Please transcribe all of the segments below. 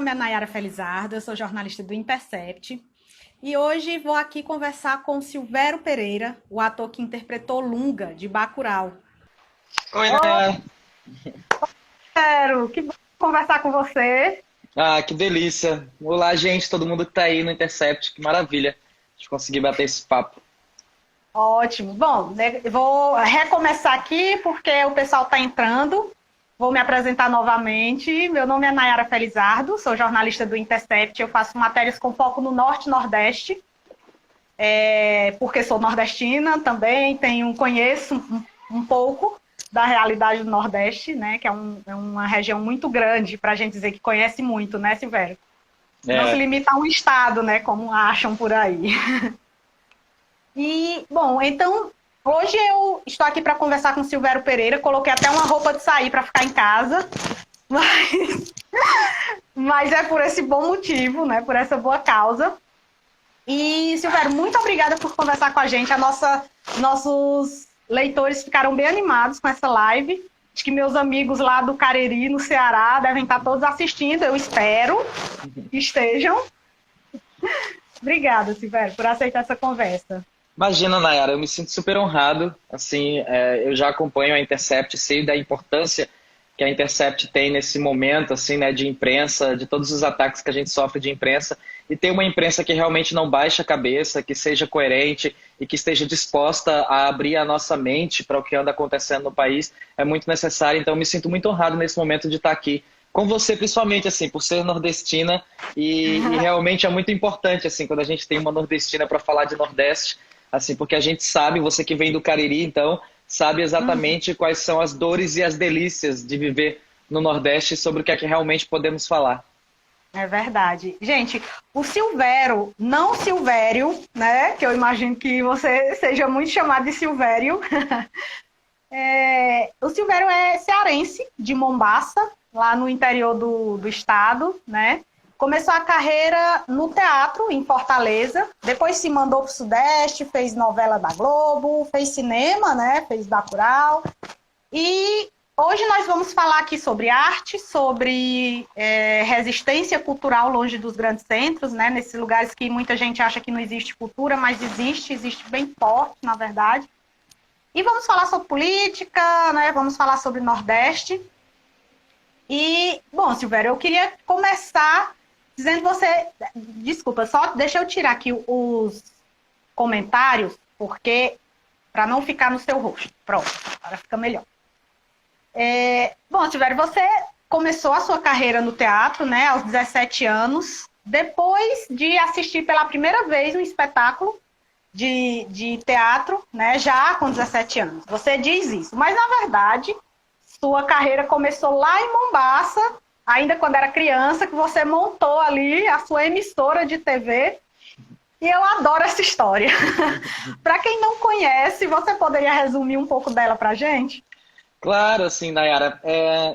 nome é Nayara Felizardo, eu sou jornalista do Intercept e hoje vou aqui conversar com Silvério Pereira, o ator que interpretou Lunga, de Bacurau. Oi, Oi, Nayara. Silvério, que bom conversar com você. Ah, que delícia. Olá, gente, todo mundo que tá aí no Intercept. Que maravilha de conseguir bater esse papo. Ótimo. Bom, né, eu vou recomeçar aqui porque o pessoal está entrando. Vou me apresentar novamente. Meu nome é Nayara Felizardo, sou jornalista do Intercept. Eu faço matérias com foco no Norte e Nordeste, porque sou nordestina também, conheço um pouco da realidade do Nordeste, né? Que é uma região muito grande para a gente dizer que conhece muito, né, Silvério? Não se É, limita a um estado, né? Como acham por aí. E, bom, então, hoje eu estou aqui para conversar com o Silvério Pereira. Coloquei até uma roupa de sair para ficar em casa, mas, mas é por esse bom motivo, né? Por essa boa causa. E, Silvério, muito obrigada por conversar com a gente. Nossos leitores ficaram bem animados com essa live. Acho que meus amigos lá do Cariri, no Ceará, devem estar todos assistindo. Eu espero que estejam. Obrigada, Silvério, por aceitar essa conversa. imagina, Nayara, eu me sinto super honrado. Assim, eu já acompanho a Intercept, sei da importância que a Intercept tem nesse momento, assim, né, de imprensa, de todos os ataques que a gente sofre de imprensa, e ter uma imprensa que realmente não baixe a cabeça, que seja coerente e que esteja disposta a abrir a nossa mente para o que anda acontecendo no país é muito necessário. Então, eu me sinto muito honrado nesse momento de estar aqui com você, principalmente, assim, por ser nordestina, e realmente é muito importante, assim, quando a gente tem uma nordestina para falar de Nordeste, assim, porque a gente sabe, você que vem do Cariri, então, sabe exatamente quais são as dores e as delícias de viver no Nordeste, sobre o que é que realmente podemos falar. É verdade. Gente, o Silvério, não Silvério, né? Que eu imagino que você seja muito chamado de Silvério. O Silvério é cearense, de Mombaça, lá no interior do estado, né? Começou a carreira no teatro, em Fortaleza. Depois se mandou para o Sudeste, fez novela da Globo, fez cinema, né? Fez Bacurau. E hoje nós vamos falar aqui sobre arte, sobre resistência cultural longe dos grandes centros, né? Nesses lugares que muita gente acha que não existe cultura, mas existe bem forte, na verdade. E vamos falar sobre política, né? Vamos falar sobre Nordeste. E, bom, Silvério, eu queria começar dizendo você... Desculpa, só deixa eu tirar aqui os comentários, porque para não ficar no seu rosto. Pronto, agora fica melhor. Bom, Silvério, você começou a sua carreira no teatro, né, aos 17 anos, depois de assistir pela primeira vez um espetáculo de teatro, né, já com 17 anos. Você diz isso, mas na verdade, sua carreira começou lá em Mombaça, ainda quando era criança, que você montou ali a sua emissora de TV. E eu adoro essa história. Para quem não conhece, você poderia resumir um pouco dela para a gente? Claro, assim, Nayara,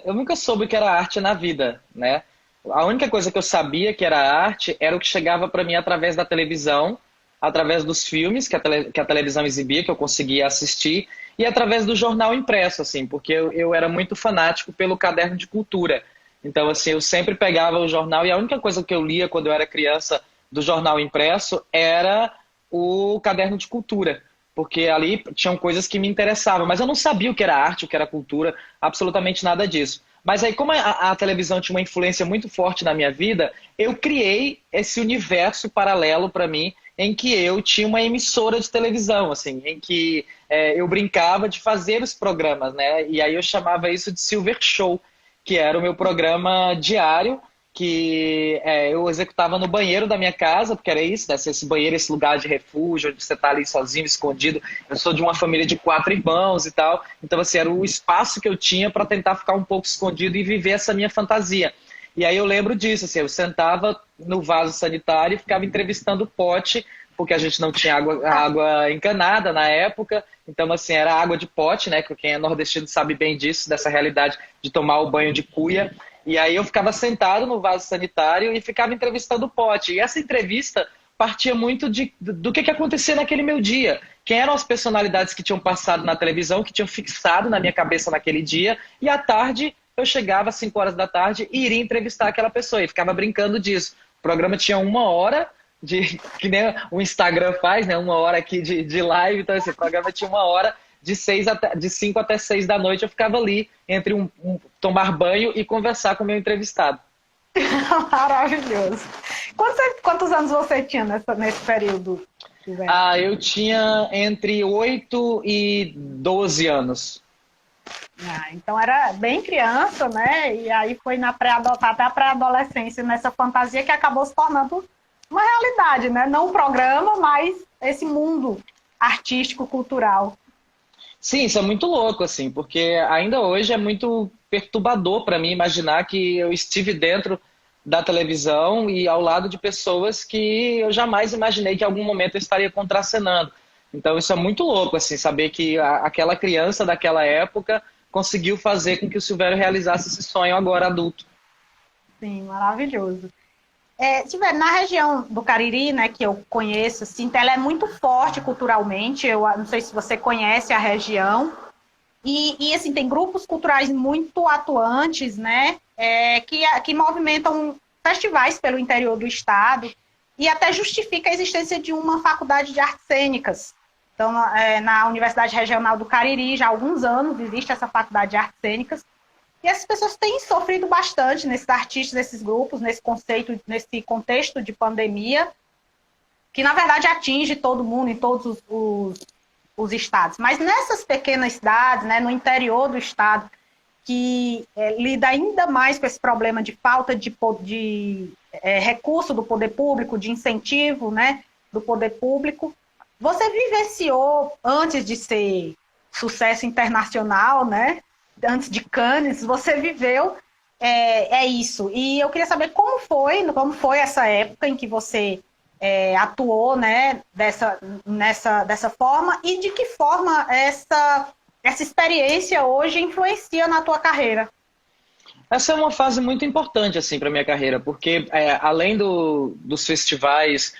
eu nunca soube o que era arte na vida, né? A única coisa que eu sabia que era arte era o que chegava para mim através da televisão, através dos filmes que a televisão exibia, que eu conseguia assistir, e através do jornal impresso, assim, porque eu era muito fanático pelo caderno de cultura. Então, assim, eu sempre pegava o jornal e a única coisa que eu lia quando eu era criança do jornal impresso era o caderno de cultura, porque ali tinham coisas que me interessavam, mas eu não sabia o que era arte, o que era cultura, absolutamente nada disso. Mas aí, como a televisão tinha uma influência muito forte na minha vida, eu criei esse universo paralelo para mim, em que eu tinha uma emissora de televisão, assim, em que eu brincava de fazer os programas, né? E aí eu chamava isso de Silver Show, que era o meu programa diário, que eu executava no banheiro da minha casa, porque era isso, né? Esse banheiro, esse lugar de refúgio, onde você está ali sozinho, escondido. Eu sou de uma família de 4 irmãos e tal, então assim, era o espaço que eu tinha para tentar ficar um pouco escondido e viver essa minha fantasia. E aí eu lembro disso, assim, eu sentava no vaso sanitário e ficava entrevistando o pote, porque a gente não tinha água encanada na época, então assim, era água de pote, né? Que quem é nordestino sabe bem disso, dessa realidade de tomar o banho de cuia. E aí eu ficava sentado no vaso sanitário e ficava entrevistando o pote. E essa entrevista partia muito do que acontecia naquele meu dia. Quem eram as personalidades que tinham passado na televisão, que tinham fixado na minha cabeça naquele dia. E à tarde eu chegava às 5 horas da tarde e iria entrevistar aquela pessoa, e ficava brincando disso. O programa tinha 1 hora, que nem o Instagram faz, né? 1 hora aqui de live, então esse programa tinha 1 hora, de 5 até 6 da noite, eu ficava ali, entre tomar banho e conversar com o meu entrevistado. Maravilhoso. Quantos anos você tinha nesse período? Eu tinha entre 8 e 12 anos. Então era bem criança, né? E aí foi até a pré-adolescência, nessa fantasia que acabou se tornando uma realidade, né? Não um programa, mas esse mundo artístico, cultural. Sim, isso é muito louco, assim, porque ainda hoje é muito perturbador para mim imaginar que eu estive dentro da televisão e ao lado de pessoas que eu jamais imaginei que em algum momento eu estaria contracenando. Então isso é muito louco, assim, saber que aquela criança daquela época conseguiu fazer com que o Silvério realizasse esse sonho agora adulto. Sim, maravilhoso. Na região do Cariri, né, que eu conheço, assim, ela é muito forte culturalmente. Eu não sei se você conhece a região. E assim, tem grupos culturais muito atuantes, né, que movimentam festivais pelo interior do estado e até justifica a existência de uma faculdade de artes cênicas. Então, na Universidade Regional do Cariri, já há alguns anos existe essa faculdade de artes cênicas. E essas pessoas têm sofrido bastante, nesses artistas, nesses grupos, nesse contexto de pandemia, que na verdade atinge todo mundo em todos os estados. Mas nessas pequenas cidades, né, no interior do estado, que lida ainda mais com esse problema de falta de recurso do poder público, de incentivo, né, do poder público, você vivenciou, antes de ser sucesso internacional, né, antes de Cannes, você viveu isso. E eu queria saber como foi essa época em que você atuou, né, dessa forma, e de que forma essa experiência hoje influencia na tua carreira. Essa é uma fase muito importante assim, para a minha carreira, porque além dos festivais,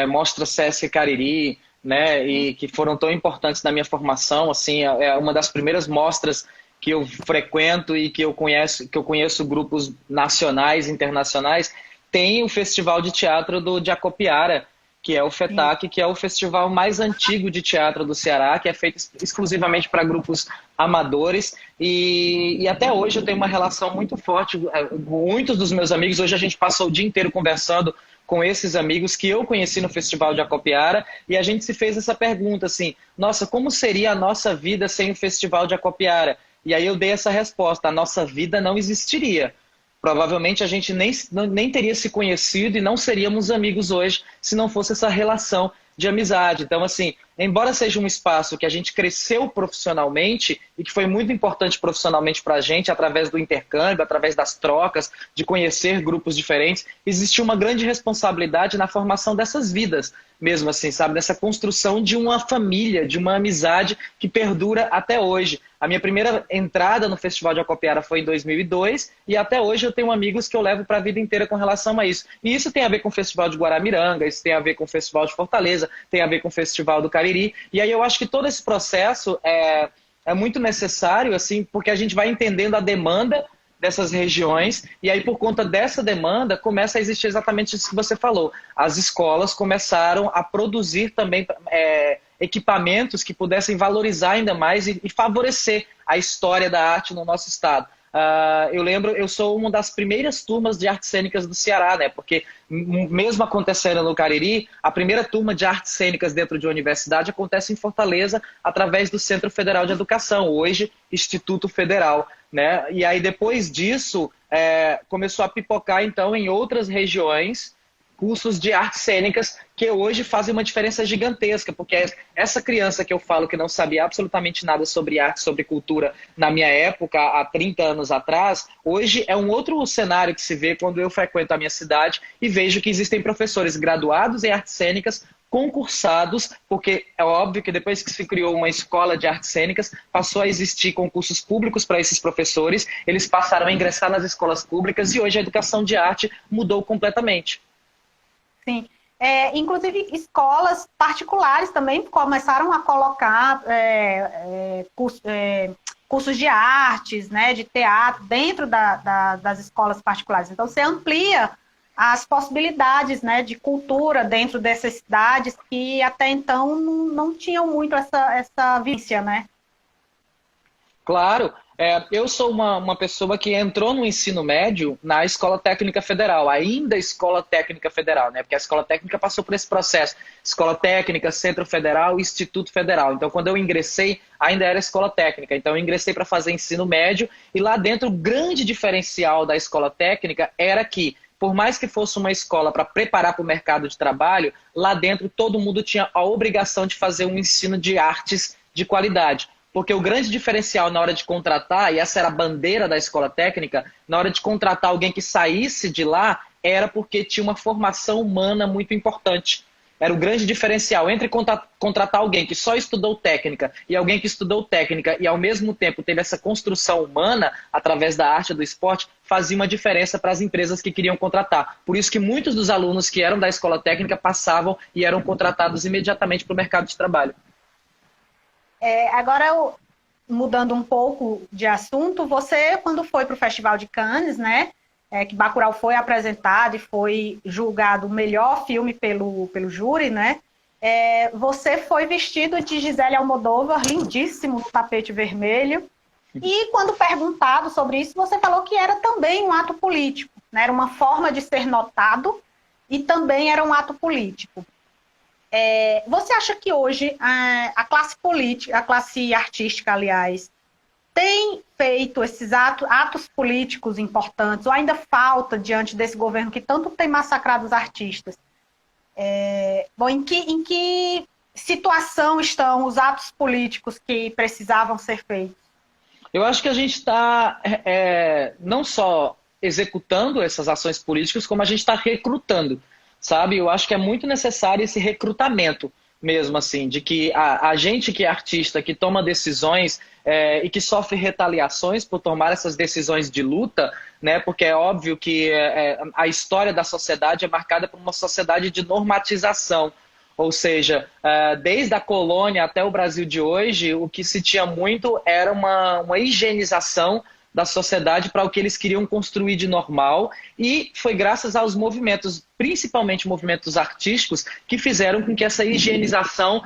Mostra Sesc Cariri, né, e que foram tão importantes na minha formação, assim, é uma das primeiras mostras que eu frequento e que eu conheço grupos nacionais e internacionais. Tem o Festival de Teatro do Jacopiara, que é o FETAC, que é o festival mais antigo de teatro do Ceará, que é feito exclusivamente para grupos amadores, e até hoje eu tenho uma relação muito forte com muitos dos meus amigos. Hoje a gente passou o dia inteiro conversando com esses amigos que eu conheci no Festival de Acopiara, e a gente se fez essa pergunta assim, nossa, como seria a nossa vida sem o Festival de Acopiara? E aí eu dei essa resposta, a nossa vida não existiria. Provavelmente a gente nem teria se conhecido e não seríamos amigos hoje se não fosse essa relação de amizade. Então, assim, embora seja um espaço que a gente cresceu profissionalmente e que foi muito importante profissionalmente para a gente, através do intercâmbio, através das trocas, de conhecer grupos diferentes, existiu uma grande responsabilidade na formação dessas vidas, mesmo assim, sabe? Nessa construção de uma família, de uma amizade que perdura até hoje. A minha primeira entrada no Festival de Acopiara foi em 2002 e até hoje eu tenho amigos que eu levo para a vida inteira com relação a isso. E isso tem a ver com o Festival de Guaramiranga, isso tem a ver com o Festival de Fortaleza, tem a ver com o Festival do Cariri. E aí eu acho que todo esse processo é muito necessário, assim, porque a gente vai entendendo a demanda dessas regiões, e aí por conta dessa demanda começa a existir exatamente isso que você falou. As escolas começaram a produzir também equipamentos que pudessem valorizar ainda mais e favorecer a história da arte no nosso estado. Eu lembro, eu sou uma das primeiras turmas de artes cênicas do Ceará, né? Porque mesmo acontecendo no Cariri, a primeira turma de artes cênicas dentro de uma universidade acontece em Fortaleza através do Centro Federal de Educação, hoje Instituto Federal, né? E aí depois disso começou a pipocar então em outras regiões cursos de artes cênicas que hoje fazem uma diferença gigantesca, porque essa criança que eu falo que não sabia absolutamente nada sobre arte, sobre cultura na minha época, há 30 anos atrás, hoje é um outro cenário que se vê quando eu frequento a minha cidade e vejo que existem professores graduados em artes cênicas, concursados, porque é óbvio que depois que se criou uma escola de artes cênicas, passou a existir concursos públicos para esses professores, eles passaram a ingressar nas escolas públicas e hoje a educação de arte mudou completamente. Sim. Inclusive, escolas particulares também começaram a colocar cursos de artes, né, de teatro, dentro das escolas particulares. Então, você amplia as possibilidades, né, de cultura dentro dessas cidades que até então não tinham muito essa vivência, né? Claro, eu sou uma pessoa que entrou no ensino médio na Escola Técnica Federal, ainda Escola Técnica Federal, né? Porque a Escola Técnica passou por esse processo. Escola Técnica, Centro Federal e Instituto Federal. Então, quando eu ingressei, ainda era Escola Técnica. Então, eu ingressei para fazer ensino médio e lá dentro o grande diferencial da Escola Técnica era que, por mais que fosse uma escola para preparar para o mercado de trabalho, lá dentro todo mundo tinha a obrigação de fazer um ensino de artes de qualidade. Porque o grande diferencial na hora de contratar, e essa era a bandeira da escola técnica, na hora de contratar alguém que saísse de lá, era porque tinha uma formação humana muito importante. Era o grande diferencial entre contratar alguém que só estudou técnica e alguém que estudou técnica e ao mesmo tempo teve essa construção humana através da arte e do esporte, fazia uma diferença para as empresas que queriam contratar. Por isso que muitos dos alunos que eram da escola técnica passavam e eram contratados imediatamente para o mercado de trabalho. Agora, mudando um pouco de assunto, você, quando foi para o Festival de Cannes, né, que Bacurau foi apresentado e foi julgado o melhor filme pelo júri, né, você foi vestido de Gisele Almodóvar, lindíssimo, no tapete vermelho, e quando perguntado sobre isso, você falou que era também um ato político, né, era uma forma de ser notado e também era um ato político. Você acha que hoje a classe política, a classe artística, aliás, tem feito esses atos políticos importantes, ou ainda falta diante desse governo que tanto tem massacrado os artistas? Em que situação estão os atos políticos que precisavam ser feitos? Eu acho que a gente está não só executando essas ações políticas, como a gente está recrutando. Sabe? Eu acho que é muito necessário esse recrutamento mesmo, assim, de que a gente que é artista, que toma decisões e que sofre retaliações por tomar essas decisões de luta, né? Porque é óbvio que a história da sociedade é marcada por uma sociedade de normatização. Ou seja, desde a colônia até o Brasil de hoje, o que se tinha muito era uma higienização da sociedade para o que eles queriam construir de normal, e foi graças aos movimentos, principalmente movimentos artísticos, que fizeram com que essa higienização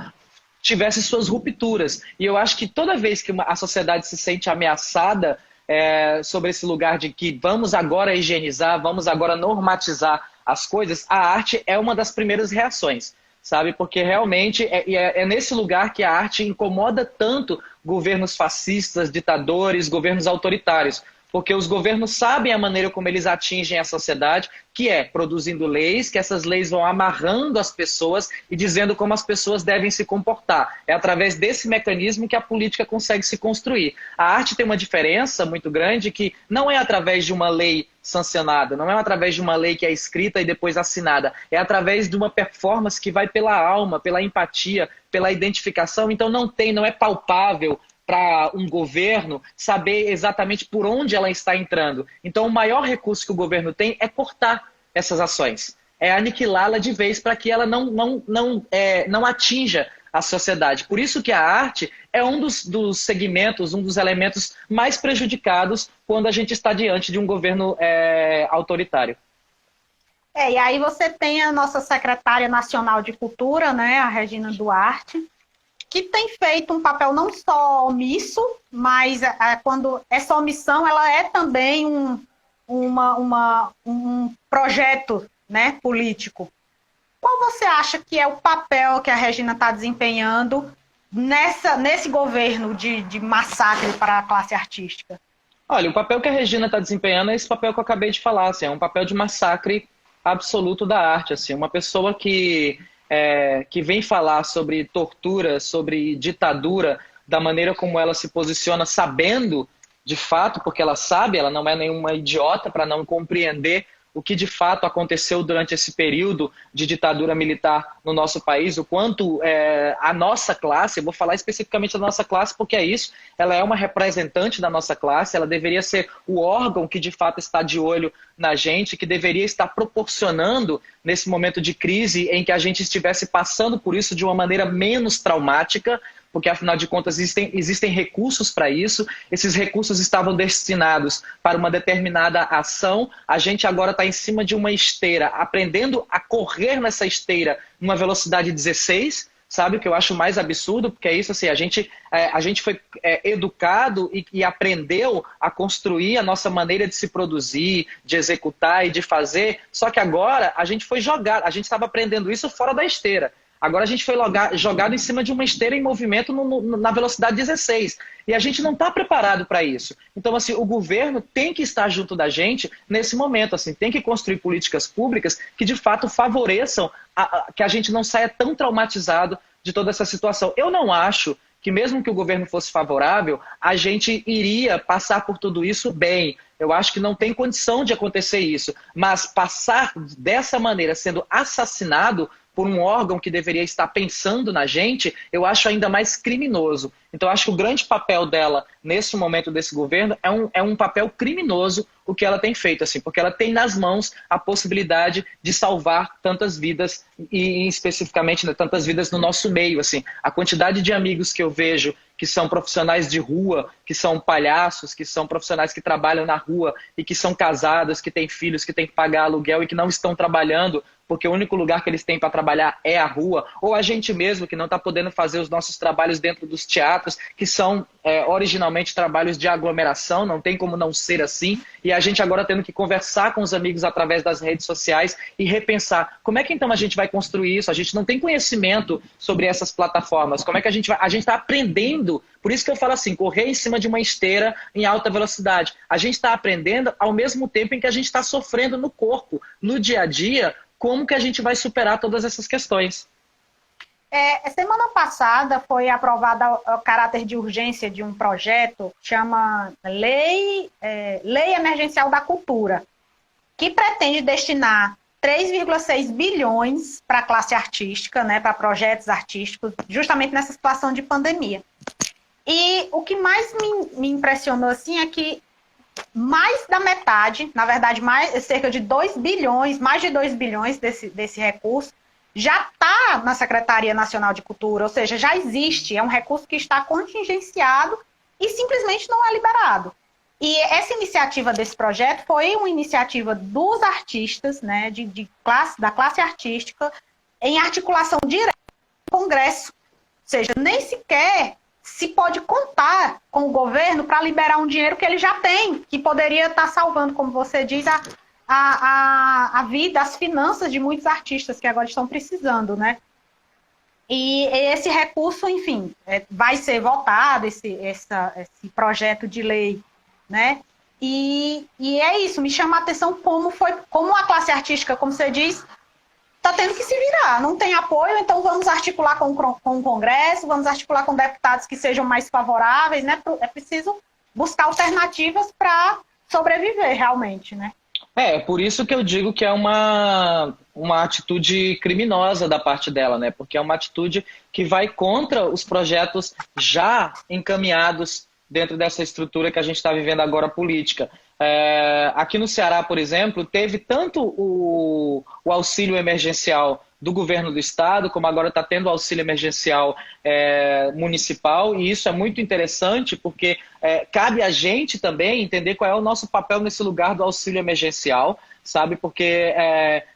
tivesse suas rupturas. E eu acho que toda vez que a sociedade se sente ameaçada sobre esse lugar de que vamos agora higienizar, vamos agora normatizar as coisas, a arte é uma das primeiras reações. Sabe? Porque realmente é nesse lugar que a arte incomoda tanto governos fascistas, ditadores, governos autoritários. Porque os governos sabem a maneira como eles atingem a sociedade, que é produzindo leis, que essas leis vão amarrando as pessoas e dizendo como as pessoas devem se comportar. É através desse mecanismo que a política consegue se construir. A arte tem uma diferença muito grande que não é através de uma lei sancionada, não é através de uma lei que é escrita e depois assinada, é através de uma performance que vai pela alma, pela empatia, pela identificação. Então não é palpável para um governo saber exatamente por onde ela está entrando. Então o maior recurso que o governo tem é cortar essas ações, é aniquilá-la de vez para que ela não atinja a sociedade. Por isso que a arte é um dos segmentos, um dos elementos mais prejudicados quando a gente está diante de um governo autoritário. E aí você tem a nossa secretária nacional de cultura, né, a Regina Duarte, que tem feito um papel não só omisso, mas quando essa omissão ela é também um projeto, né, político. Qual você acha que é o papel que a Regina está desempenhando nesse governo de massacre para a classe artística? Olha, o papel que a Regina está desempenhando é esse papel que eu acabei de falar, assim, é um papel de massacre absoluto da arte, assim, uma pessoa que vem falar sobre tortura, sobre ditadura, da maneira como ela se posiciona, sabendo de fato, porque ela sabe, ela não é nenhuma idiota para não compreender o que de fato aconteceu durante esse período de ditadura militar no nosso país, o quanto a nossa classe, eu vou falar especificamente da nossa classe porque é isso, ela é uma representante da nossa classe, ela deveria ser o órgão que de fato está de olho na gente, que deveria estar proporcionando nesse momento de crise em que a gente estivesse passando por isso de uma maneira menos traumática, porque afinal de contas existem recursos para isso, esses recursos estavam destinados para uma determinada ação, a gente agora está em cima de uma esteira, aprendendo a correr nessa esteira numa velocidade 16, sabe, o que eu acho mais absurdo, porque é isso, assim, a gente foi educado e aprendeu a construir a nossa maneira de se produzir, de executar e de fazer, só que agora a gente foi jogado, a gente estava aprendendo isso fora da esteira. Agora a gente foi jogado em cima de uma esteira em movimento na velocidade 16. E a gente não está preparado para isso. Então, assim, o governo tem que estar junto da gente nesse momento. Assim, tem que construir políticas públicas que, de fato, favoreçam que a gente não saia tão traumatizado de toda essa situação. Eu não acho que, mesmo que o governo fosse favorável, a gente iria passar por tudo isso bem. Eu acho que não tem condição de acontecer isso. Mas passar dessa maneira, sendo assassinado por um órgão que deveria estar pensando na gente, eu acho ainda mais criminoso. Então, eu acho que o grande papel dela, nesse momento desse governo, é um papel criminoso o que ela tem feito, assim, porque ela tem nas mãos a possibilidade de salvar tantas vidas, e especificamente, né, tantas vidas no nosso meio. Assim. A quantidade de amigos que eu vejo que são profissionais de rua, que são palhaços, que são profissionais que trabalham na rua e que são casados, que têm filhos, que têm que pagar aluguel e que não estão trabalhando porque o único lugar que eles têm para trabalhar é a rua, ou a gente mesmo que não está podendo fazer os nossos trabalhos dentro dos teatros, que são originalmente trabalhos de aglomeração, não tem como não ser assim, e a gente agora tendo que conversar com os amigos através das redes sociais e repensar como é que então a gente vai construir isso. A gente não tem conhecimento sobre essas plataformas, como é que a gente está aprendendo, por isso que eu falo assim, correr em cima de uma esteira em alta velocidade. A gente está aprendendo ao mesmo tempo em que a gente está sofrendo no corpo, no dia a dia, como que a gente vai superar todas essas questões. Semana passada foi aprovada o caráter de urgência de um projeto, chama Lei Emergencial da Cultura, que pretende destinar 3,6 bilhões para a classe artística, né, para projetos artísticos, justamente nessa situação de pandemia. E o que mais me impressionou assim, é que mais da metade, na verdade, cerca de 2 bilhões, mais de 2 bilhões desse recurso, já está na Secretaria Nacional de Cultura, ou seja, já existe, é um recurso que está contingenciado e simplesmente não é liberado. E essa iniciativa desse projeto foi uma iniciativa dos artistas, né, da classe artística, em articulação direta com o Congresso. Ou seja, nem sequer se pode contar com o governo para liberar um dinheiro que ele já tem, que poderia estar salvando, como você diz, a vida, as finanças de muitos artistas que agora estão precisando, né? E esse recurso, enfim, vai ser votado, esse projeto de lei, né? E é isso, me chama a atenção como a classe artística, como você diz, está tendo que se virar, não tem apoio, então vamos articular com o Congresso, vamos articular com deputados que sejam mais favoráveis, né? É preciso buscar alternativas para sobreviver realmente, né? Por isso que eu digo que é uma atitude criminosa da parte dela, né? Porque é uma atitude que vai contra os projetos já encaminhados dentro dessa estrutura que a gente está vivendo agora política. Aqui no Ceará, por exemplo, teve tanto o auxílio emergencial do governo do estado, como agora está tendo o auxílio emergencial municipal, e isso é muito interessante porque cabe a gente também entender qual é o nosso papel nesse lugar do auxílio emergencial, sabe? Porque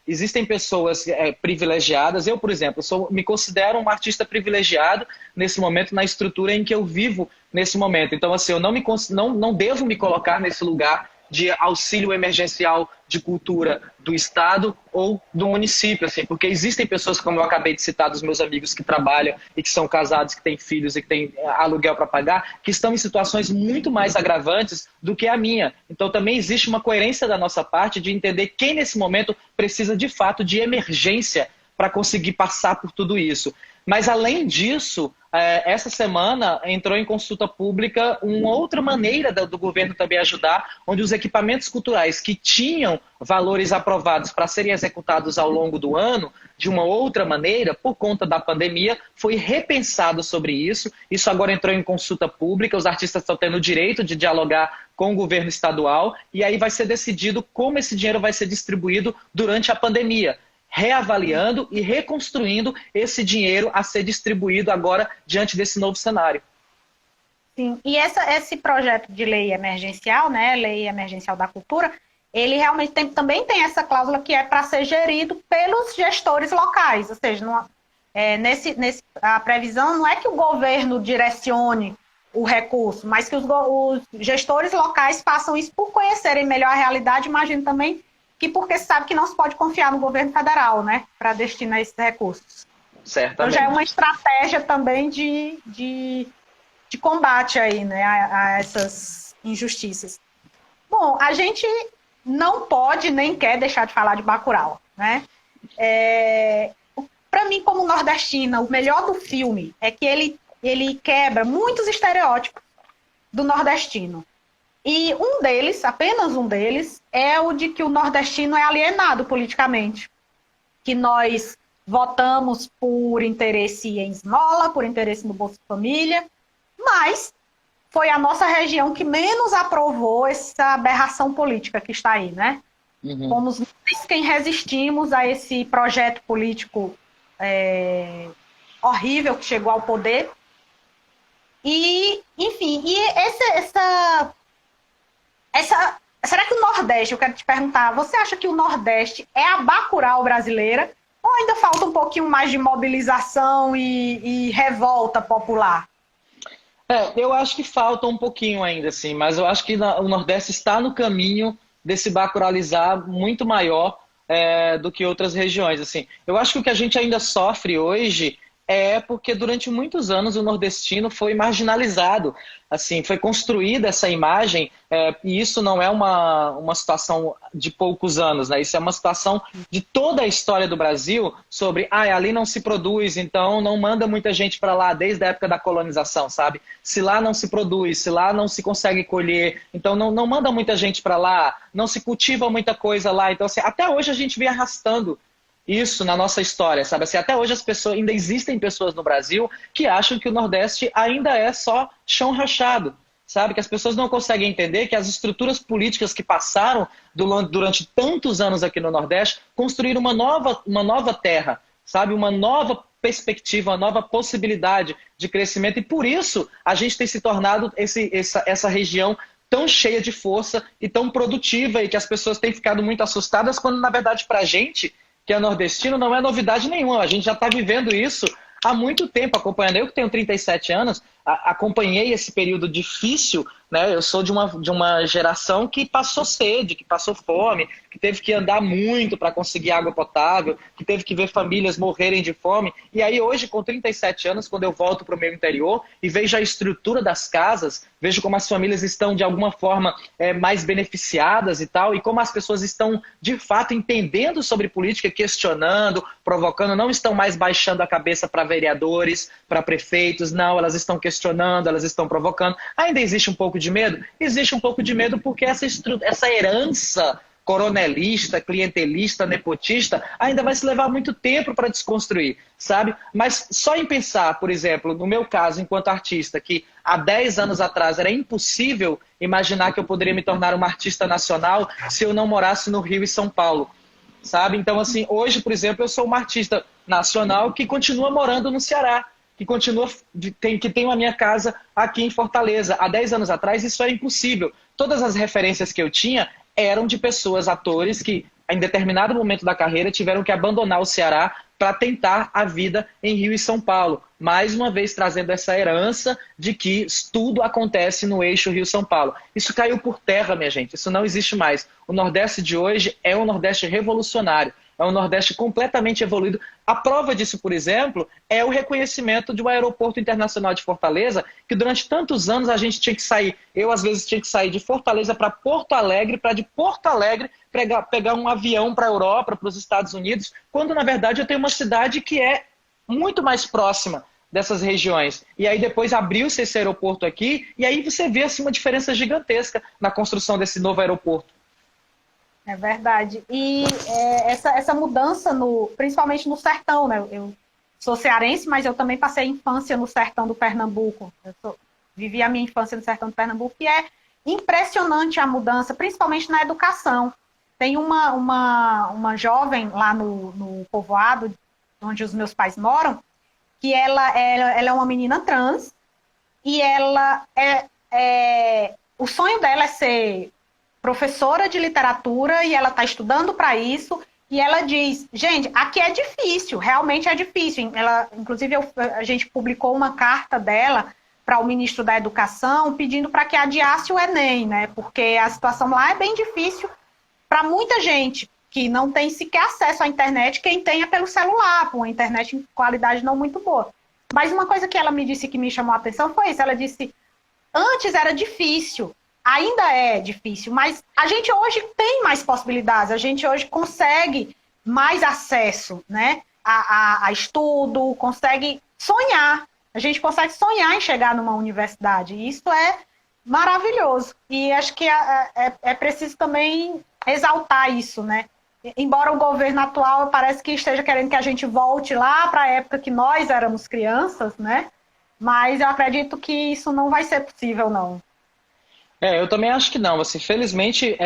existem pessoas privilegiadas. Eu, por exemplo, me considero um artista privilegiado nesse momento, na estrutura em que eu vivo nesse momento. Então, assim, eu não devo me colocar nesse lugar de auxílio emergencial de cultura do estado ou do município, assim, porque existem pessoas, como eu acabei de citar, dos meus amigos que trabalham e que são casados, que têm filhos e que têm aluguel para pagar, que estão em situações muito mais agravantes do que a minha. Então também existe uma coerência da nossa parte de entender quem nesse momento precisa de fato de emergência para conseguir passar por tudo isso. Mas, além disso, essa semana entrou em consulta pública uma outra maneira do governo também ajudar, onde os equipamentos culturais que tinham valores aprovados para serem executados ao longo do ano, de uma outra maneira, por conta da pandemia, foi repensado sobre isso. Isso agora entrou em consulta pública, os artistas estão tendo o direito de dialogar com o governo estadual, e aí vai ser decidido como esse dinheiro vai ser distribuído durante a pandemia. reavaliando e reconstruindo esse dinheiro a ser distribuído agora diante desse novo cenário. Sim, e esse projeto de lei emergencial, né, Lei Emergencial da Cultura, ele realmente também tem essa cláusula que é para ser gerido pelos gestores locais, ou seja, a previsão não é que o governo direcione o recurso, mas que os gestores locais façam isso por conhecerem melhor a realidade, imagino também que porque se sabe que não se pode confiar no governo federal, né, para destinar esses recursos. Certamente. Então já é uma estratégia também de combate aí, né, a essas injustiças. Bom, a gente não pode nem quer deixar de falar de Bacurau, né? Para mim, como nordestina, o melhor do filme é que ele quebra muitos estereótipos do nordestino. E um deles, apenas um deles, é o de que o nordestino é alienado politicamente. Que nós votamos por interesse em esmola, por interesse no Bolsa Família, mas foi a nossa região que menos aprovou essa aberração política que está aí, né? Uhum. Fomos nós quem resistimos a esse projeto político horrível que chegou ao poder. E, enfim, será que o Nordeste, eu quero te perguntar, você acha que o Nordeste é a Bacurau brasileira? Ou ainda falta um pouquinho mais de mobilização e revolta popular? Eu acho que falta um pouquinho ainda, assim, mas eu acho que o Nordeste está no caminho desse bacuralizar muito maior do que outras regiões. Assim. Eu acho que o que a gente ainda sofre hoje é porque durante muitos anos o nordestino foi marginalizado, assim, foi construída essa imagem, e isso não é uma situação de poucos anos, né? Isso é uma situação de toda a história do Brasil sobre, ali não se produz, então não manda muita gente para lá desde a época da colonização, sabe? Se lá não se produz, se lá não se consegue colher, então não manda muita gente para lá, não se cultiva muita coisa lá, então assim, até hoje a gente vem arrastando isso na nossa história, sabe? Assim, até hoje ainda existem pessoas no Brasil que acham que o Nordeste ainda é só chão rachado, sabe? Que as pessoas não conseguem entender que as estruturas políticas que passaram durante tantos anos aqui no Nordeste construíram uma nova terra, sabe? Uma nova perspectiva, uma nova possibilidade de crescimento e por isso a gente tem se tornado essa região tão cheia de força e tão produtiva e que as pessoas têm ficado muito assustadas quando na verdade pra gente que é nordestino, não é novidade nenhuma. A gente já está vivendo isso há muito tempo, acompanhando. Eu que tenho 37 anos, acompanhei esse período difícil, né? Eu sou de uma geração que passou sede, que passou fome, que teve que andar muito para conseguir água potável, que teve que ver famílias morrerem de fome. E aí hoje, com 37 anos, quando eu volto para o meu interior e vejo a estrutura das casas, vejo como as famílias estão, de alguma forma, mais beneficiadas e tal, e como as pessoas estão, de fato, entendendo sobre política, questionando, provocando, não estão mais baixando a cabeça para vereadores, para prefeitos, não, elas estão questionando, elas estão provocando. Ainda existe um pouco de medo? Existe um pouco de medo porque essa herança coronelista, clientelista, nepotista, ainda vai se levar muito tempo para desconstruir, sabe? Mas só em pensar, por exemplo, no meu caso, enquanto artista, que há 10 anos atrás era impossível imaginar que eu poderia me tornar uma artista nacional se eu não morasse no Rio e São Paulo, sabe? Então, assim, hoje, por exemplo, eu sou uma artista nacional que continua morando no Ceará, que tenho a minha casa aqui em Fortaleza. Há 10 anos atrás isso era impossível. Todas as referências que eu tinha eram de pessoas, atores, que em determinado momento da carreira tiveram que abandonar o Ceará para tentar a vida em Rio e São Paulo. Mais uma vez trazendo essa herança de que tudo acontece no eixo Rio-São Paulo. Isso caiu por terra, minha gente. Isso não existe mais. O Nordeste de hoje é um Nordeste revolucionário. É um Nordeste completamente evoluído. A prova disso, por exemplo, é o reconhecimento de um aeroporto internacional de Fortaleza, que durante tantos anos a gente tinha que sair. Eu, às vezes, tinha que sair de Fortaleza para Porto Alegre, para de Porto Alegre pegar um avião para a Europa, para os Estados Unidos, quando, na verdade, eu tenho uma cidade que é muito mais próxima dessas regiões. E aí depois abriu-se esse aeroporto aqui, e aí você vê assim, uma diferença gigantesca na construção desse novo aeroporto. É verdade. E essa mudança, principalmente no sertão, né? Eu sou cearense, mas eu também passei a infância no sertão do Pernambuco. Vivi a minha infância no sertão do Pernambuco, e é impressionante a mudança, principalmente na educação. Tem uma jovem lá no povoado, onde os meus pais moram, que ela é uma menina trans, e ela o sonho dela é ser professora de literatura, e ela está estudando para isso, e ela diz, gente, aqui é difícil, realmente é difícil. Inclusive, a gente publicou uma carta dela para o ministro da Educação, pedindo para que adiasse o Enem, né? Porque a situação lá é bem difícil para muita gente que não tem sequer acesso à internet, quem tem é pelo celular, com a internet em qualidade não muito boa. Mas uma coisa que ela me disse que me chamou a atenção foi isso. Ela disse, antes era difícil, ainda é difícil, mas a gente hoje tem mais possibilidades, a gente hoje consegue mais acesso, né, a estudo, consegue sonhar. A gente consegue sonhar em chegar numa universidade. E isso é maravilhoso. E acho que é preciso também exaltar isso, né? Embora o governo atual parece que esteja querendo que a gente volte lá para a época que nós éramos crianças, né? Mas eu acredito que isso não vai ser possível, não. Eu também acho que não. Assim, felizmente,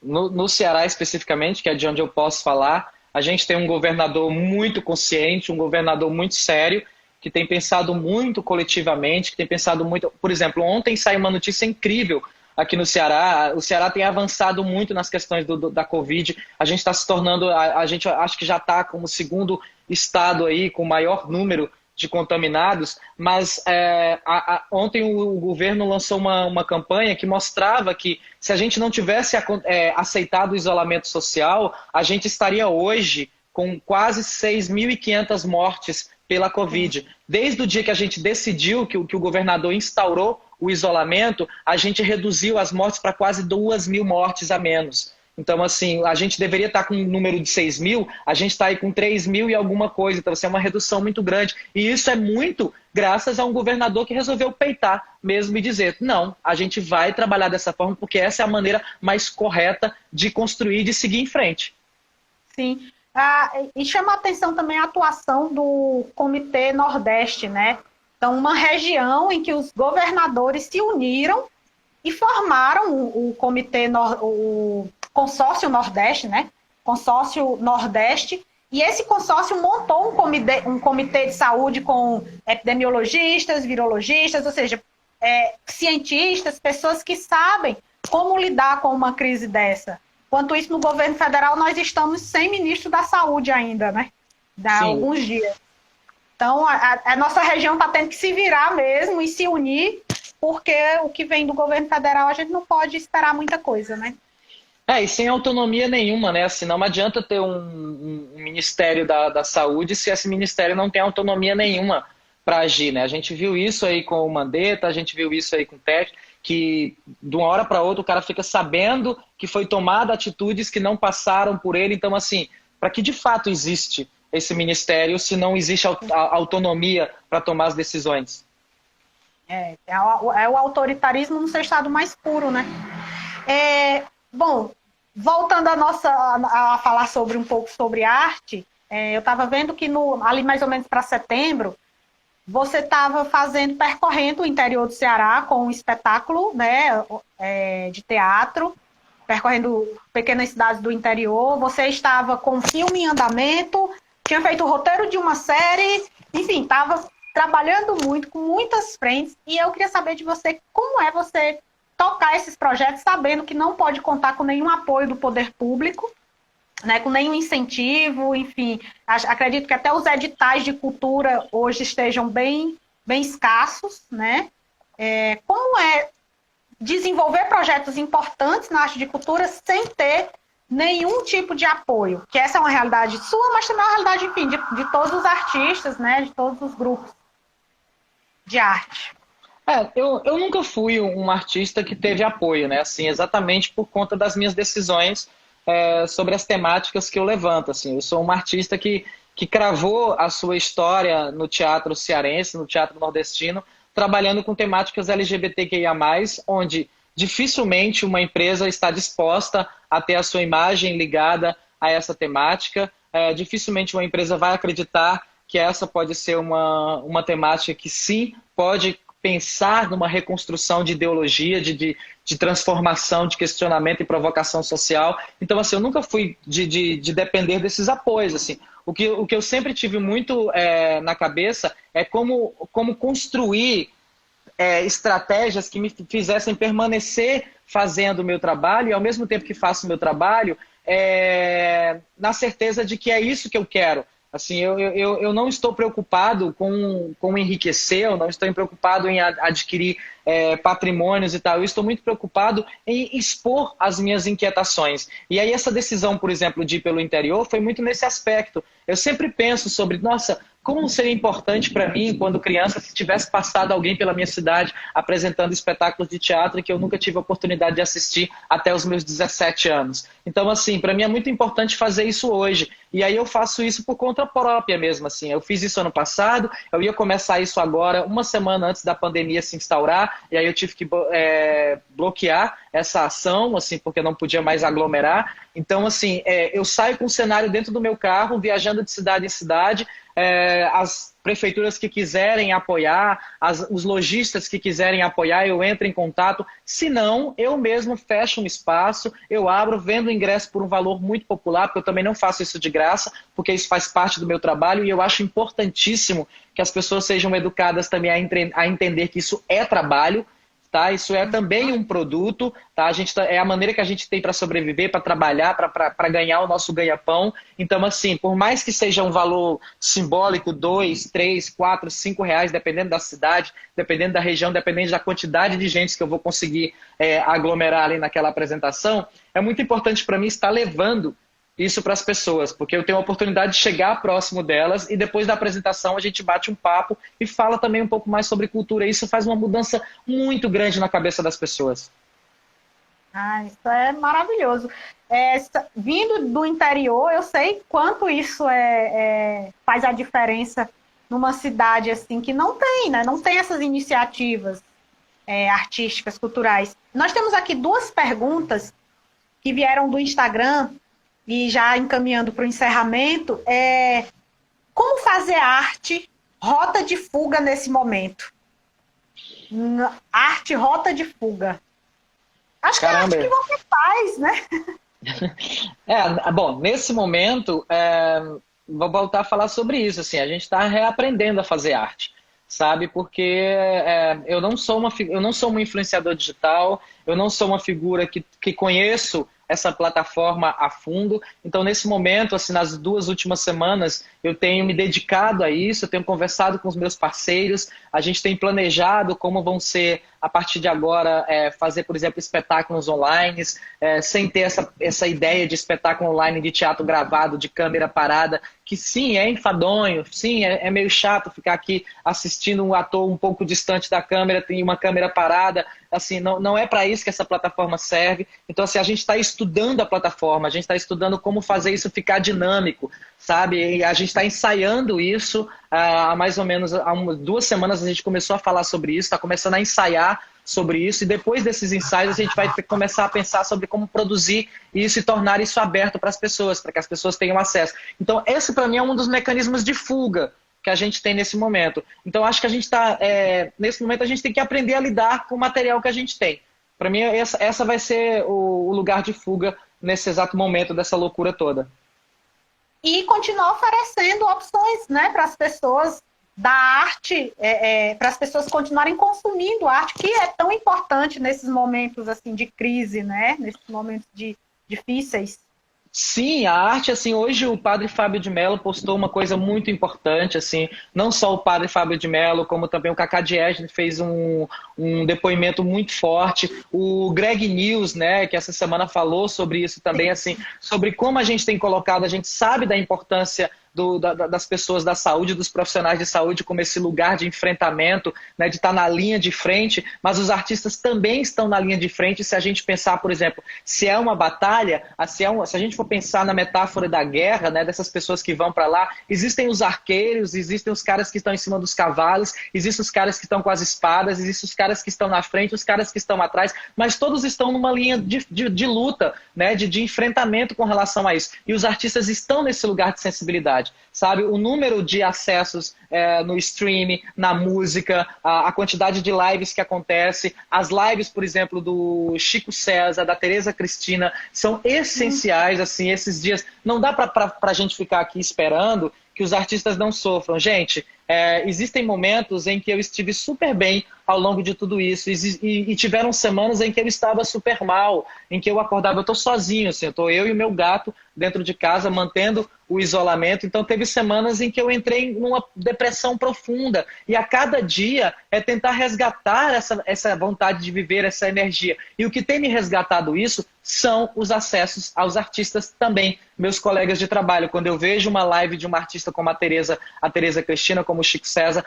no Ceará especificamente, que é de onde eu posso falar, a gente tem um governador muito consciente, um governador muito sério, que tem pensado muito coletivamente, que tem pensado muito... Por exemplo, ontem saiu uma notícia incrível aqui no Ceará. O Ceará tem avançado muito nas questões da Covid. A gente está se tornando... A gente acho que já está como o segundo estado aí com o maior número de contaminados, mas ontem o governo lançou uma campanha que mostrava que se a gente não tivesse aceitado o isolamento social, a gente estaria hoje com quase 6.500 mortes pela Covid. Desde o dia que a gente decidiu que o governador instaurou o isolamento, a gente reduziu as mortes para quase 2.000 mortes a menos. Então, assim, a gente deveria estar com um número de 6.000, a gente está aí com 3.000 e alguma coisa. Então, assim, é uma redução muito grande. E isso é muito graças a um governador que resolveu peitar mesmo e dizer, não, a gente vai trabalhar dessa forma porque essa é a maneira mais correta de construir e de seguir em frente. Sim. E chama a atenção também a atuação do Comitê Nordeste, né? Então, uma região em que os governadores se uniram e formaram o Consórcio Nordeste, né? Consórcio Nordeste, e esse consórcio montou um comitê de saúde com epidemiologistas, virologistas, ou seja, cientistas, pessoas que sabem como lidar com uma crise dessa. Enquanto isso, no governo federal, nós estamos sem ministro da saúde ainda, né? Há alguns dias. Então, a nossa região está tendo que se virar mesmo e se unir, porque o que vem do governo federal a gente não pode esperar muita coisa, né? E sem autonomia nenhuma, né? Assim, não adianta ter um Ministério da Saúde se esse ministério não tem autonomia nenhuma para agir, né? A gente viu isso aí com o Mandetta, a gente viu isso aí com o Tech, que de uma hora para outra o cara fica sabendo que foi tomada atitudes que não passaram por ele. Então, assim, para que de fato existe esse ministério se não existe autonomia para tomar as decisões? É o autoritarismo no seu estado mais puro, né? Bom, voltando a falar um pouco sobre arte, eu estava vendo que ali mais ou menos para setembro, você estava percorrendo o interior do Ceará com um espetáculo, né, de teatro, percorrendo pequenas cidades do interior. Você estava com um filme em andamento, tinha feito o roteiro de uma série, enfim, estava trabalhando muito, com muitas frentes. E eu queria saber de você, como é você tocar esses projetos sabendo que não pode contar com nenhum apoio do poder público, né, com nenhum incentivo, enfim. Acredito que até os editais de cultura hoje estejam bem escassos, né? Como é desenvolver projetos importantes na arte de cultura sem ter nenhum tipo de apoio? Que essa é uma realidade sua, mas também é uma realidade, enfim, de todos os artistas, né, de todos os grupos de arte. Eu nunca fui um artista que teve apoio, né? Assim, exatamente por conta das minhas decisões sobre as temáticas que eu levanto. Assim, eu sou um artista que cravou a sua história no teatro cearense, no teatro nordestino, trabalhando com temáticas LGBTQIA+, onde dificilmente uma empresa está disposta a ter a sua imagem ligada a essa temática. Dificilmente uma empresa vai acreditar que essa pode ser uma temática que sim pode pensar numa reconstrução de ideologia, de transformação, de questionamento e provocação social. Então, assim, eu nunca fui de depender desses apoios, assim. O que eu sempre tive muito na cabeça é como construir estratégias que me fizessem permanecer fazendo o meu trabalho e, ao mesmo tempo que faço o meu trabalho, na certeza de que é isso que eu quero. Assim, eu não estou preocupado com enriquecer, eu não estou preocupado em adquirir patrimônios e tal. Eu estou muito preocupado em expor as minhas inquietações. E aí essa decisão, por exemplo, de ir pelo interior foi muito nesse aspecto. Eu sempre penso sobre, nossa, como seria importante para mim, quando criança, se tivesse passado alguém pela minha cidade apresentando espetáculos de teatro que eu nunca tive a oportunidade de assistir até os meus 17 anos. Então, assim, para mim é muito importante fazer isso hoje. E aí eu faço isso por conta própria mesmo, assim. Eu fiz isso ano passado, eu ia começar isso agora, uma semana antes da pandemia se instaurar, e aí eu tive que bloquear essa ação, assim, porque eu não podia mais aglomerar. Então, assim, eu saio com o cenário dentro do meu carro, viajando de cidade em cidade, as prefeituras que quiserem apoiar, os lojistas que quiserem apoiar, eu entro em contato. Se não, eu mesmo fecho um espaço, eu abro, vendo o ingresso por um valor muito popular, porque eu também não faço isso de graça, porque isso faz parte do meu trabalho e eu acho importantíssimo que as pessoas sejam educadas também a entender que isso é trabalho. Tá? Isso é também um produto, tá? É a maneira que a gente tem para sobreviver, para trabalhar, para ganhar o nosso ganha-pão. Então, assim, por mais que seja um valor simbólico, 2, 3, 4, 5 reais, dependendo da cidade, dependendo da região, dependendo da quantidade de gente que eu vou conseguir aglomerar ali naquela apresentação, é muito importante para mim estar levando isso para as pessoas, porque eu tenho a oportunidade de chegar próximo delas e depois da apresentação a gente bate um papo e fala também um pouco mais sobre cultura. Isso faz uma mudança muito grande na cabeça das pessoas. Isso é maravilhoso. Vindo do interior, eu sei quanto isso faz a diferença numa cidade assim que não tem, né? Não tem essas iniciativas artísticas, culturais. Nós temos aqui 2 perguntas que vieram do Instagram. E já encaminhando para o encerramento, como fazer arte rota de fuga nesse momento? Arte rota de fuga. Acho Caramba. Que é a arte que você faz, né? Bom, nesse momento, vou voltar a falar sobre isso. Assim, a gente está reaprendendo a fazer arte, sabe? Porque eu não sou um influenciador digital, eu não sou uma figura que conheço essa plataforma a fundo. Então, nesse momento, assim, nas 2 últimas semanas, eu tenho me dedicado a isso, eu tenho conversado com os meus parceiros, a gente tem planejado como vão ser, a partir de agora, fazer, por exemplo, espetáculos online, sem ter essa ideia de espetáculo online de teatro gravado, de câmera parada, que sim, é enfadonho, sim, é meio chato ficar aqui assistindo um ator um pouco distante da câmera, tem uma câmera parada, assim, não é para isso que essa plataforma serve. Então, assim, a gente está estudando a plataforma, a gente está estudando como fazer isso ficar dinâmico, sabe? E a gente está ensaiando isso há mais ou menos 2 semanas a gente começou a falar sobre isso, está começando a ensaiar sobre isso, e depois desses ensaios a gente vai começar a pensar sobre como produzir isso e tornar isso aberto para as pessoas, para que as pessoas tenham acesso. Então, esse para mim é um dos mecanismos de fuga que a gente tem nesse momento. Então, acho que a gente está, nesse momento, a gente tem que aprender a lidar com o material que a gente tem. Para mim, essa vai ser o lugar de fuga nesse exato momento dessa loucura toda. E continuar oferecendo opções, né, para as pessoas da arte, para as pessoas continuarem consumindo arte, que é tão importante nesses momentos assim de crise, né, nesses momentos difíceis. Sim, a arte, assim, hoje o padre Fábio de Mello postou uma coisa muito importante, assim, não só o padre Fábio de Mello, como também o Cacá Diégene fez um depoimento muito forte, o Greg News, né, que essa semana falou sobre isso também, assim, sobre como a gente tem colocado, a gente sabe da importância das pessoas da saúde, dos profissionais de saúde, como esse lugar de enfrentamento, né, de estar na linha de frente, mas os artistas também estão na linha de frente. Se a gente pensar, por exemplo, se é uma batalha, se a gente for pensar na metáfora da guerra, né, dessas pessoas que vão para lá, existem os arqueiros, existem os caras que estão em cima dos cavalos, existem os caras que estão com as espadas, existem os caras que estão na frente, os caras que estão atrás, mas todos estão numa linha de luta, né, de enfrentamento com relação a isso. E os artistas estão nesse lugar de sensibilidade. sociedade, sabe? O número de acessos no streaming, na música, a quantidade de lives que acontece, as lives, por exemplo, do Chico César, da Tereza Cristina, são essenciais, assim, esses dias. Não dá para a gente ficar aqui esperando que os artistas não sofram. Gente, existem momentos em que eu estive super bem ao longo de tudo isso e tiveram semanas em que eu estava super mal, em que eu acordava, eu estou sozinho, assim, eu e o meu gato dentro de casa, mantendo o isolamento. Então teve semanas em que eu entrei numa depressão profunda e a cada dia é tentar resgatar essa vontade de viver, essa energia. E o que tem me resgatado isso são os acessos aos artistas também, meus colegas de trabalho. Quando eu vejo uma live de uma artista como a Tereza Cristina, como o Chico César,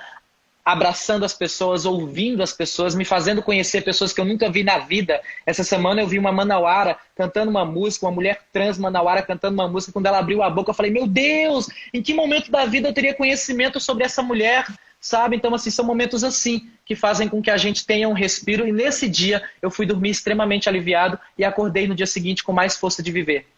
abraçando as pessoas, ouvindo as pessoas, me fazendo conhecer pessoas que eu nunca vi na vida. Essa semana eu vi uma manauara cantando uma música, uma mulher trans manauara cantando uma música. Quando ela abriu a boca, eu falei, meu Deus, em que momento da vida eu teria conhecimento sobre essa mulher? Sabe? Então, assim, são momentos assim que fazem com que a gente tenha um respiro. E nesse dia eu fui dormir extremamente aliviado e acordei no dia seguinte com mais força de viver.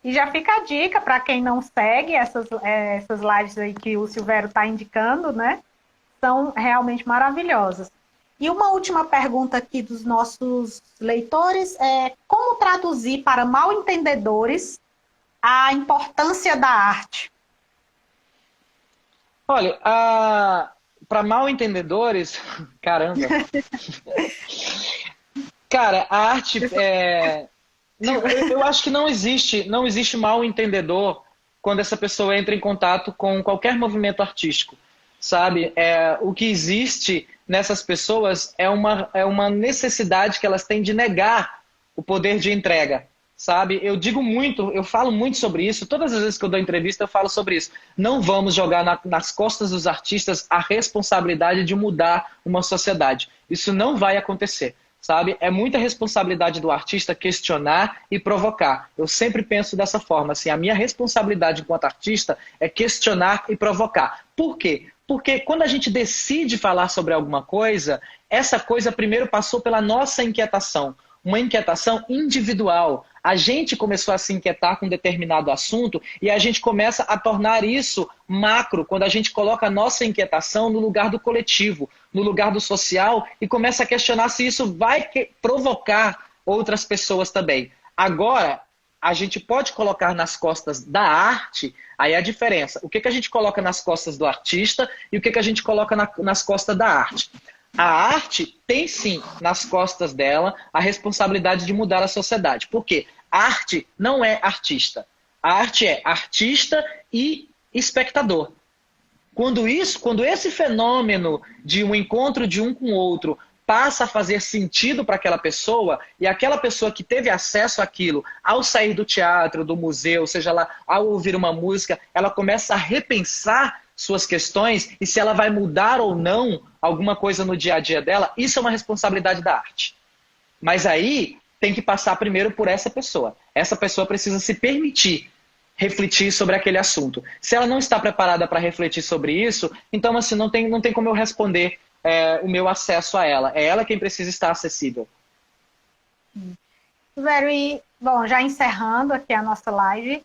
E já fica a dica para quem não segue essas lives aí que o Silvério está indicando, né? São realmente maravilhosas. E uma última pergunta aqui dos nossos leitores é como traduzir para mal entendedores a importância da arte? Olha, para mal entendedores, caramba. Cara, a arte não, eu acho que não existe mal entendedor quando essa pessoa entra em contato com qualquer movimento artístico, sabe? O que existe nessas pessoas é uma necessidade que elas têm de negar o poder de entrega, sabe? Eu falo muito sobre isso, todas as vezes que eu dou entrevista eu falo sobre isso. Não vamos jogar nas costas dos artistas a responsabilidade de mudar uma sociedade. Isso não vai acontecer. Sabe? É muita responsabilidade do artista questionar e provocar. Eu sempre penso dessa forma, assim, a minha responsabilidade enquanto artista é questionar e provocar. Por quê? Porque quando a gente decide falar sobre alguma coisa, essa coisa primeiro passou pela nossa inquietação, uma inquietação individual. A gente começou a se inquietar com um determinado assunto e a gente começa a tornar isso macro, quando a gente coloca a nossa inquietação no lugar do coletivo, no lugar do social e começa a questionar se isso vai provocar outras pessoas também. Agora, a gente pode colocar nas costas da arte, aí é a diferença. O que a gente coloca nas costas do artista e o que a gente coloca nas costas da arte. A arte tem sim nas costas dela a responsabilidade de mudar a sociedade. Por quê? A arte não é artista. A arte é artista e espectador. Quando esse fenômeno de um encontro de um com o outro passa a fazer sentido para aquela pessoa, e aquela pessoa que teve acesso àquilo, ao sair do teatro, do museu, seja lá, ao ouvir uma música, ela começa a repensar suas questões e se ela vai mudar ou não alguma coisa no dia a dia dela, isso é uma responsabilidade da arte. Mas aí tem que passar primeiro por essa pessoa. Essa pessoa precisa se permitir refletir sobre aquele assunto. Se ela não está preparada para refletir sobre isso, então assim, não tem como eu responder o meu acesso a ela. É ela quem precisa estar acessível. Bom, já encerrando aqui a nossa live,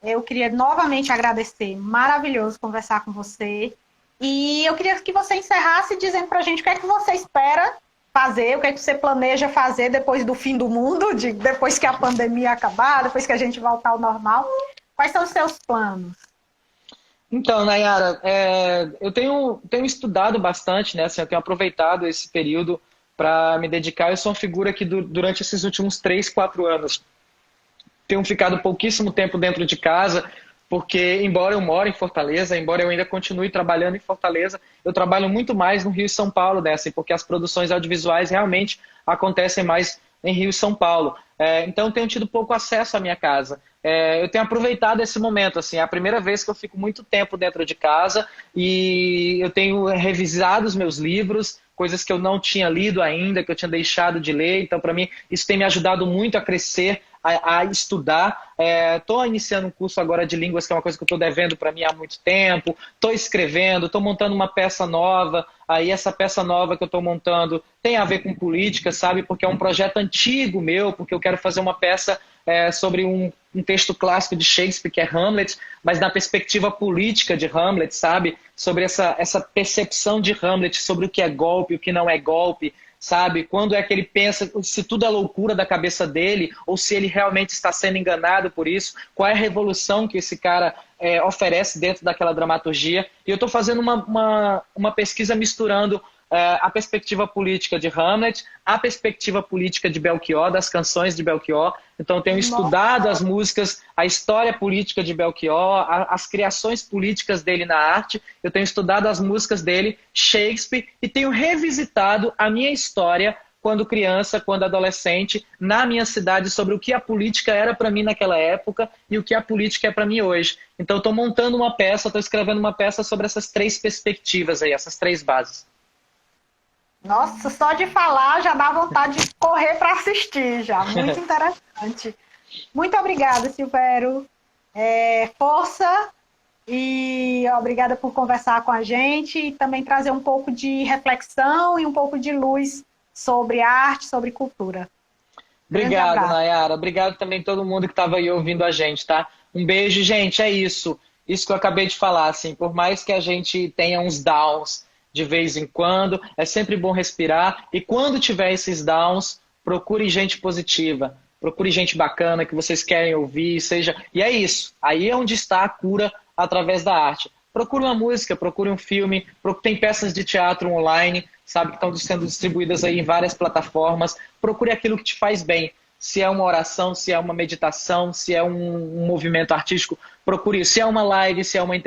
eu queria novamente agradecer. Maravilhoso conversar com você. E eu queria que você encerrasse dizendo para a gente o que é que você espera fazer, o que é que você planeja fazer depois do fim do mundo, depois que a pandemia acabar, depois que a gente voltar ao normal. Quais são os seus planos? Então, Nayara, eu tenho estudado bastante, né? Assim, eu tenho aproveitado esse período para me dedicar. Eu sou uma figura que durante esses últimos 3, 4 anos tenho ficado pouquíssimo tempo dentro de casa, porque embora eu moro em Fortaleza, embora eu ainda continue trabalhando em Fortaleza, eu trabalho muito mais no Rio e São Paulo, né? Assim, porque as produções audiovisuais realmente acontecem mais em Rio e São Paulo. Então eu tenho tido pouco acesso à minha casa. Eu tenho aproveitado esse momento, assim, é a primeira vez que eu fico muito tempo dentro de casa e eu tenho revisado os meus livros, coisas que eu não tinha lido ainda, que eu tinha deixado de ler. Então, para mim, isso tem me ajudado muito a crescer, a estudar. Estou iniciando um curso agora de línguas, que é uma coisa que eu estou devendo para mim há muito tempo. Estou escrevendo, estou montando uma peça nova. Aí essa peça nova que eu estou montando tem a ver com política, sabe? Porque é um projeto antigo meu, porque eu quero fazer uma peça sobre um texto clássico de Shakespeare, que é Hamlet, mas na perspectiva política de Hamlet, sabe? Sobre essa percepção de Hamlet sobre o que é golpe, o que não é golpe, sabe? Quando é que ele pensa, se tudo é loucura da cabeça dele, ou se ele realmente está sendo enganado por isso, qual é a revolução que esse cara oferece dentro daquela dramaturgia. E eu estou fazendo uma pesquisa misturando a perspectiva política de Hamlet, a perspectiva política de Belchior, das canções de Belchior. Então eu tenho estudado as músicas, a história política de Belchior, as criações políticas dele na arte, eu tenho estudado as músicas dele, Shakespeare, e tenho revisitado a minha história quando criança, quando adolescente, na minha cidade, sobre o que a política era para mim naquela época e o que a política é para mim hoje. Então eu estou montando uma peça, estou escrevendo uma peça sobre essas três perspectivas aí, essas três bases. Nossa, só de falar já dá vontade de correr para assistir já. Muito interessante. Muito obrigada, Silvério. Força e obrigada por conversar com a gente e também trazer um pouco de reflexão e um pouco de luz sobre arte, sobre cultura. Obrigado, Nayara. Obrigado também a todo mundo que estava aí ouvindo a gente, tá? Um beijo, gente. É isso. Isso que eu acabei de falar, assim, por mais que a gente tenha uns downs de vez em quando, é sempre bom respirar. E quando tiver esses downs, procure gente positiva, procure gente bacana que vocês querem ouvir, seja... E é isso. Aí é onde está a cura através da arte. Procure uma música, procure um filme, tem peças de teatro online, sabe, que estão sendo distribuídas aí em várias plataformas. Procure aquilo que te faz bem. Se é uma oração, se é uma meditação, se é um movimento artístico, procure isso. Se é uma live, se é uma